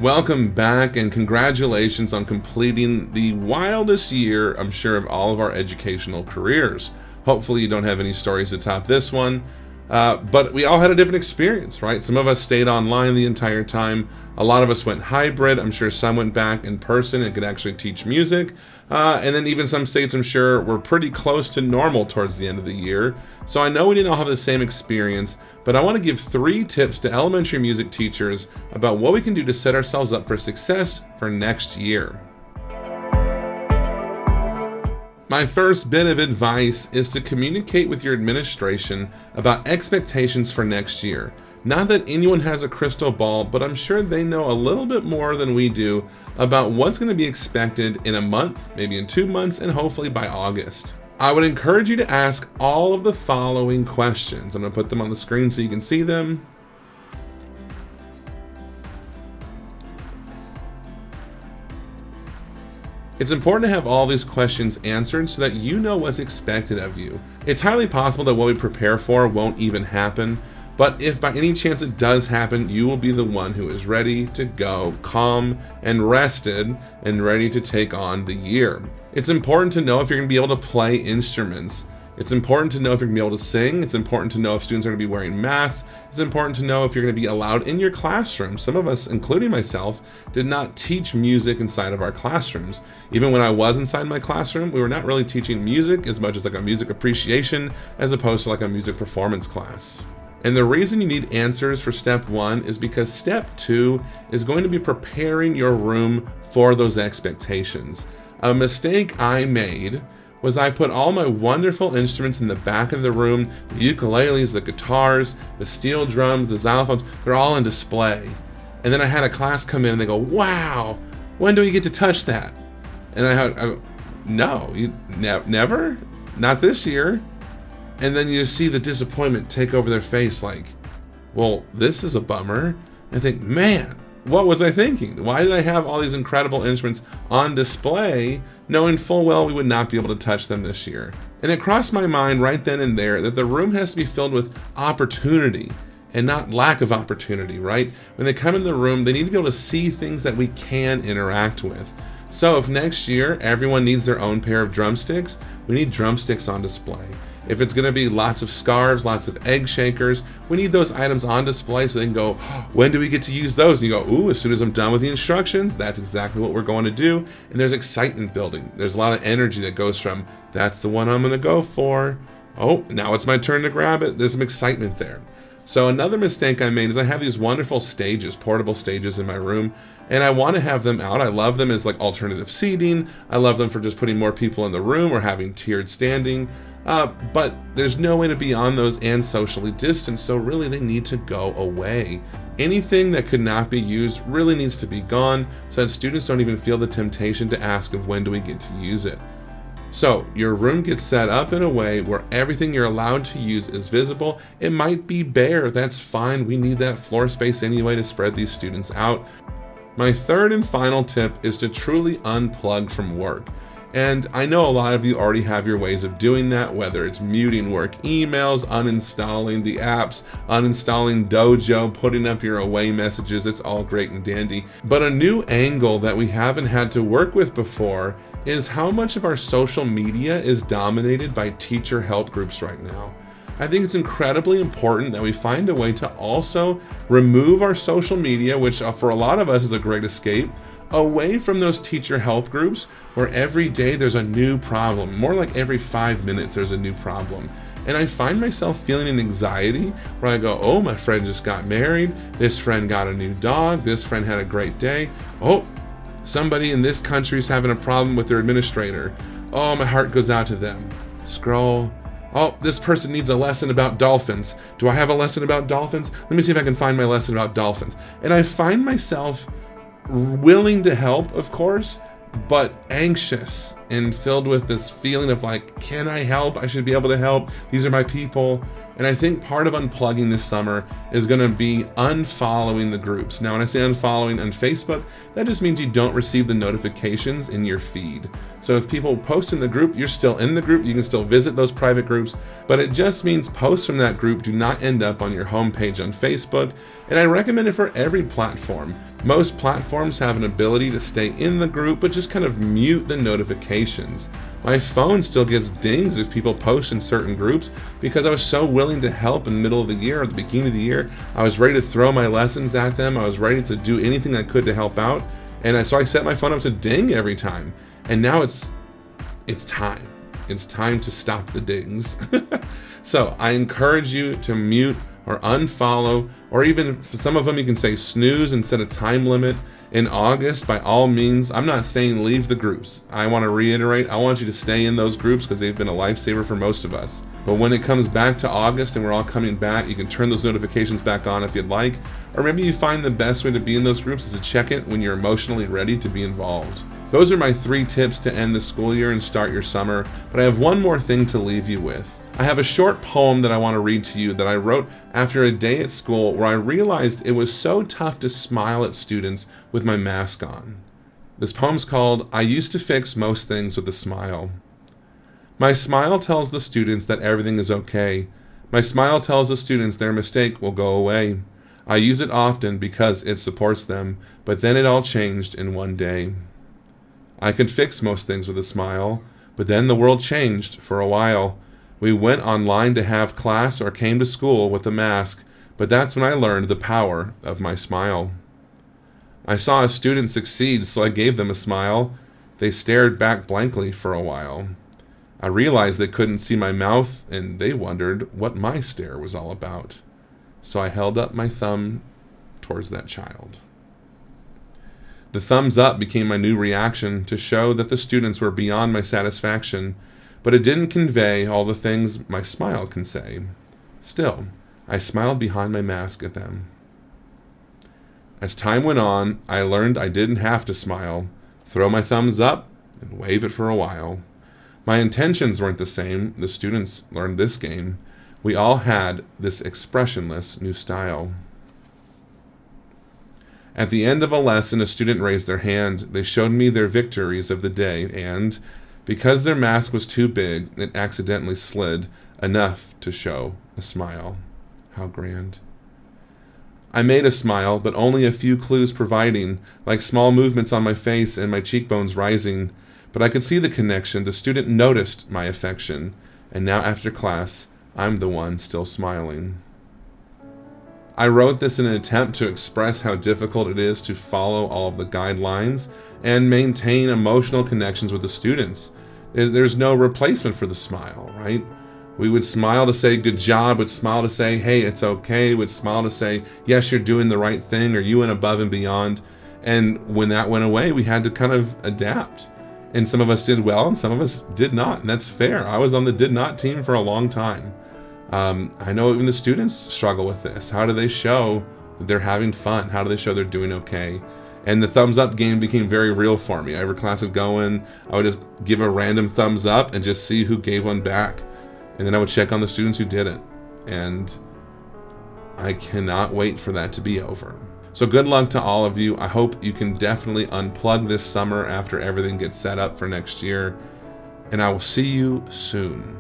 Welcome back and congratulations on completing the wildest year, I'm sure, of all of our educational careers. Hopefully you don't have any stories to top this one, but we all had a different experience, right? Some of us stayed online the entire time. A lot of us went hybrid. I'm sure some went back in person and could actually teach music. And then even some states, I'm sure, were pretty close to normal towards the end of the year. So I know we didn't all have the same experience, but I want to give 3 tips to elementary music teachers about what we can do to set ourselves up for success for next year. My first bit of advice is to communicate with your administration about expectations for next year. Not that anyone has a crystal ball, but I'm sure they know a little bit more than we do about what's going to be expected in a month, maybe in 2 months, and hopefully by August. I would encourage you to ask all of the following questions. I'm going to put them on the screen so you can see them. It's important to have all these questions answered so that you know what's expected of you. It's highly possible that what we prepare for won't even happen, but if by any chance it does happen, you will be the one who is ready to go, calm and rested and ready to take on the year. It's important to know if you're going to be able to play instruments. It's important to know if you're going to be able to sing. It's important to know if students are going to be wearing masks. It's important to know if you're going to be allowed in your classroom. Some of us, including myself, did not teach music inside of our classrooms. Even when I was inside my classroom, we were not really teaching music as much as like a music appreciation as opposed to like a music performance class. And the reason you need answers for step 1 is because step 2 is going to be preparing your room for those expectations. A mistake I made was I put all my wonderful instruments in the back of the room, the ukuleles, the guitars, the steel drums, the xylophones, they're all on display. And then I had a class come in and they go, wow, when do we get to touch that? And I go, no, never? Not this year. And then you see the disappointment take over their face like, well, this is a bummer. I think, man, what was I thinking? Why did I have all these incredible instruments on display knowing full well we would not be able to touch them this year? And it crossed my mind right then and there that the room has to be filled with opportunity and not lack of opportunity, right? When they come in the room, they need to be able to see things that we can interact with. So if next year everyone needs their own pair of drumsticks, we need drumsticks on display. If it's going to be lots of scarves, lots of egg shakers, we need those items on display so they can go, when do we get to use those? And you go, ooh, as soon as I'm done with the instructions, that's exactly what we're going to do. And there's excitement building. There's a lot of energy that goes from, that's the one I'm going to go for. Oh, now it's my turn to grab it. There's some excitement there. So another mistake I made is I have these wonderful stages, portable stages in my room, and I want to have them out. I love them as like alternative seating. I love them for just putting more people in the room or having tiered standing. But there's no way to be on those and socially distanced, so really they need to go away. Anything that could not be used really needs to be gone so that students don't even feel the temptation to ask of when do we get to use it. So your room gets set up in a way where everything you're allowed to use is visible. It might be bare, that's fine. We need that floor space anyway to spread these students out. My third and final tip is to truly unplug from work. And I know a lot of you already have your ways of doing that, whether it's muting work emails, uninstalling the apps, uninstalling Dojo, putting up your away messages. It's all great and dandy. But a new angle that we haven't had to work with before is how much of our social media is dominated by teacher help groups right now. I think it's incredibly important that we find a way to also remove our social media, which for a lot of us is a great escape, away from those teacher help groups where every day there's a new problem. More like every 5 minutes there's a new problem. And I find myself feeling an anxiety where I go, oh, my friend just got married. This friend got a new dog. This friend had a great day. Oh, somebody in this country is having a problem with their administrator. Oh, my heart goes out to them. Scroll. Oh, this person needs a lesson about dolphins. Do I have a lesson about dolphins? Let me see if I can find my lesson about dolphins. And I find myself willing to help, of course, but anxious and filled with this feeling of like, can I help? I should be able to help. These are my people. And I think part of unplugging this summer is going to be unfollowing the groups. Now, when I say unfollowing on Facebook, that just means you don't receive the notifications in your feed. So if people post in the group, you're still in the group. You can still visit those private groups, but it just means posts from that group do not end up on your homepage on Facebook. And I recommend it for every platform. Most platforms have an ability to stay in the group, but just kind of mute the notifications. My phone still gets dings if people post in certain groups because I was so willing to help in the middle of the year, at the beginning of the year. I was ready to throw my lessons at them. I was ready to do anything I could to help out. And so I set my phone up to ding every time. And now it's time. It's time to stop the dings. So I encourage you to mute or unfollow, or even for some of them you can say snooze and set a time limit. In August, by all means, I'm not saying leave the groups. I want to reiterate, I want you to stay in those groups because they've been a lifesaver for most of us. But when it comes back to August and we're all coming back, you can turn those notifications back on if you'd like. Or maybe you find the best way to be in those groups is to check it when you're emotionally ready to be involved. Those are my 3 tips to end the school year and start your summer. But I have one more thing to leave you with. I have a short poem that I want to read to you that I wrote after a day at school where I realized it was so tough to smile at students with my mask on. This poem's called, "I Used to Fix Most Things with a Smile." My smile tells the students that everything is okay. My smile tells the students their mistake will go away. I use it often because it supports them, but then it all changed in one day. I could fix most things with a smile, but then the world changed for a while. We went online to have class or came to school with a mask, but that's when I learned the power of my smile. I saw a student succeed, so I gave them a smile. They stared back blankly for a while. I realized they couldn't see my mouth, and they wondered what my stare was all about. So I held up my thumb towards that child. The thumbs up became my new reaction to show that the students were beyond my satisfaction, but it didn't convey all the things my smile can say. Still, I smiled behind my mask at them. As time went on, I learned I didn't have to smile, throw my thumbs up, and wave it for a while. My intentions weren't the same. The students learned this game. We all had this expressionless new style. At the end of a lesson, a student raised their hand. They showed me their victories of the day, and because their mask was too big, it accidentally slid enough to show a smile. How grand. I made a smile, but only a few clues providing, like small movements on my face and my cheekbones rising. But I could see the connection. The student noticed my affection, and now after class, I'm the one still smiling. I wrote this in an attempt to express how difficult it is to follow all of the guidelines and maintain emotional connections with the students. There's no replacement for the smile, right? We would smile to say good job, would smile to say, hey, it's okay, would smile to say, yes, you're doing the right thing, or you went above and beyond. And when that went away, we had to kind of adapt. And some of us did well, and some of us did not, and that's fair. I was on the did not team for a long time. I know even the students struggle with this. How do they show that they're having fun? How do they show they're doing okay? And the thumbs up game became very real for me. Every class would go in, I would just give a random thumbs up and just see who gave one back. And then I would check on the students who didn't. And I cannot wait for that to be over. So good luck to all of you. I hope you can definitely unplug this summer after everything gets set up for next year. And I will see you soon.